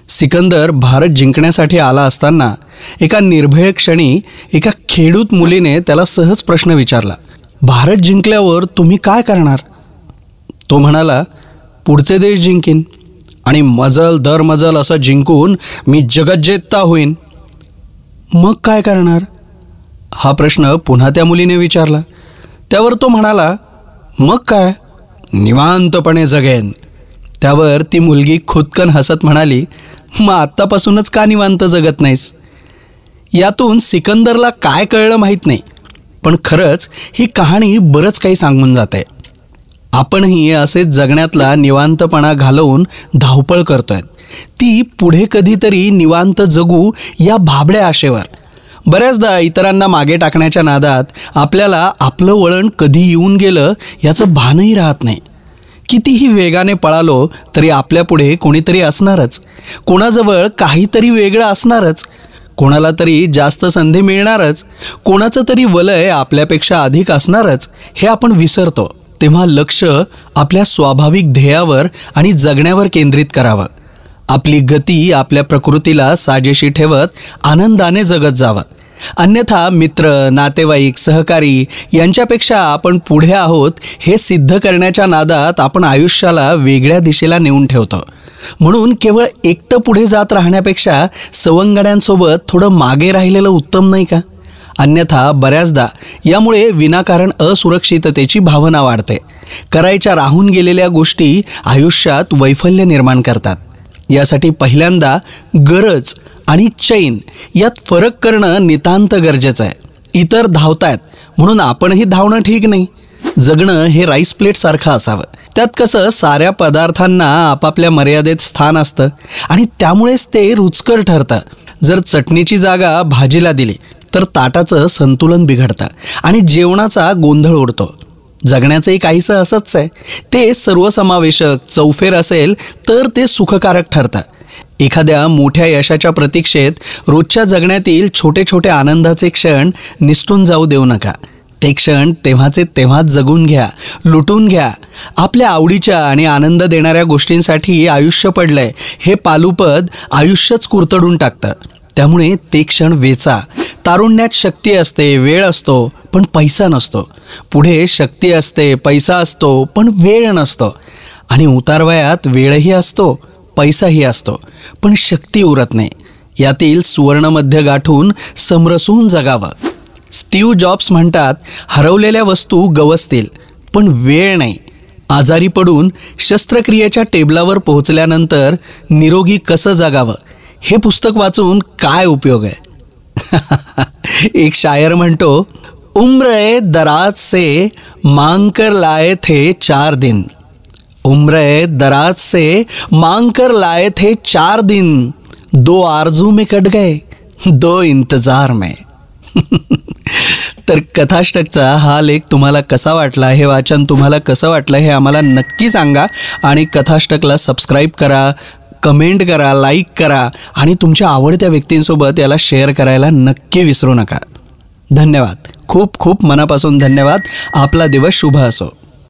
सिकंदर भारत जिंकण्यासाठी आला असताना एका निर्भय क्षणी एका खेडूत मुलीने त्याला सहज प्रश्न विचारला, भारत जिंकल्यावर तुम्ही काय करणार? तो म्हणाला, पुढचे देश जिंकीन आणि मजल दर मजल असं जिंकून मी जगज्जेता होईन. मग काय करणार? हा प्रश्न पुन्हा त्या मुलीने विचारला. त्यावर तो म्हणाला, मग काय, निवांतपणे जगेन. त्यावर ती मुलगी खुदकन हसत म्हणाली, मग आत्तापासूनच का निवांत जगत नाहीस? यातून सिकंदरला काय कळलं माहीत नाही, पण खरंच ही कहाणी बरंच काही सांगून जाते. आपणही असेच जगण्यातला निवांतपणा घालवून धावपळ करतोय, ती पुढे कधीतरी निवांत जगू या भाबड्या आशेवर. बऱ्याचदा इतरांना मागे टाकण्याच्या नादात आपल्याला आपलं वळण कधी येऊन गेलं याचं भानही राहत नाही. कितीही वेगाने पळालो तरी आपल्यापुढे कोणीतरी असणारच, कोणाजवळ काहीतरी वेगळं असणारच, कोणाला तरी जास्त संधी मिळणारच, कोणाचं तरी वलय आपल्यापेक्षा अधिक असणारच. हे आपण विसरतो. तेव्हा लक्ष आपल्या स्वाभाविक ध्येयावर आणि जगण्यावर केंद्रित करावं. आपली गती आपल्या प्रकृतीला साजेशी ठेवत आनंदाने जगत जावं. अन्यथा मित्र, नातेवाईक, सहकारी यांच्यापेक्षा आपण पुढे आहोत हे सिद्ध करण्याच्या नादात आपण आयुष्याला वेगळ्या दिशेला नेऊन ठेवतो. म्हणून केवळ एकटं पुढे जात राहण्यापेक्षा सवंगड्यांसोबत थोडं मागे राहिलेलं उत्तम नाही का? अन्यथा बऱ्याचदा यामुळे विनाकारण असुरक्षिततेची भावना वाढते. करायच्या राहून गेलेल्या गोष्टी आयुष्यात वैफल्य निर्माण करतात. यासाठी पहिल्यांदा गरज आणि चैन यात फरक करणं नितांत गरजेचं आहे. इतर धावतायत म्हणून आपणही धावणं ठीक नाही. जगणं हे राईस प्लेटसारखं असावं. त्यात कसं साऱ्या पदार्थांना आपापल्या मर्यादेत स्थान असतं आणि त्यामुळेच ते रुचकर ठरतं. जर चटणीची जागा भाजीला दिली तर ताटाचं संतुलन बिघडतं आणि जेवणाचा गोंधळ उडतो. जगण्याचंही काहीसं असंच आहे. ते सर्वसमावेशक चौफेर असेल तर ते सुखकारक ठरतं. एखाद्या मोठ्या यशाच्या प्रतीक्षेत रोजच्या जगण्यातील छोटे छोटे आनंदाचे क्षण निसटून जाऊ देऊ नका. ते क्षण तेव्हाचे तेव्हाच जगून घ्या, लुटून घ्या. आपल्या आवडीच्या आणि आनंद देणाऱ्या गोष्टींसाठी आयुष्य पडलंय हे पालुपद आयुष्यच कुरतडून टाकतं. त्यामुळे ते क्षण वेचा. तारुण्यात शक्ती असते, वेळ असतो, पण पैसा नसतो. पुढे शक्ती असते, पैसा असतो, पण वेळ नसतो. आणि उतारवयात वेळही असतो, पैसाही असतो, पण शक्ती उरत नाही. यातील सुवर्णमध्य गाठून समरसून जगावं. स्टीव्ह जॉब्स म्हणतात, हरवलेल्या वस्तू गवसतील पण वेळ नाही. आजारी पडून शस्त्रक्रियेच्या टेबलावर पोहोचल्यानंतर निरोगी कसं जगावं हे पुस्तक वाचून काय उपयोग आहे? एक शायर म्हणतो, उम्र दराज से मांग कर लाए थे 4 दिन, उम्र दराज से मांग कर लाए थे 4 दिन, 2 आरजू में कट गए 2 इंतजार में. तर कथाष्टकचा हा लेख तुम्हाला कसा वाटला, हे वाचन तुम्हाला कसं वाटलं हे आम्हाला नक्की सांगा. आणि कथाष्टकला सबस्क्राईब करा, कमेंट करा, लाईक करा आणि तुमच्या आवडत्या व्यक्तींसोबत याला शेअर करायला नक्की विसरू नका. धन्यवाद. खूप खूप मनापासून धन्यवाद. आपला दिवस शुभ असो.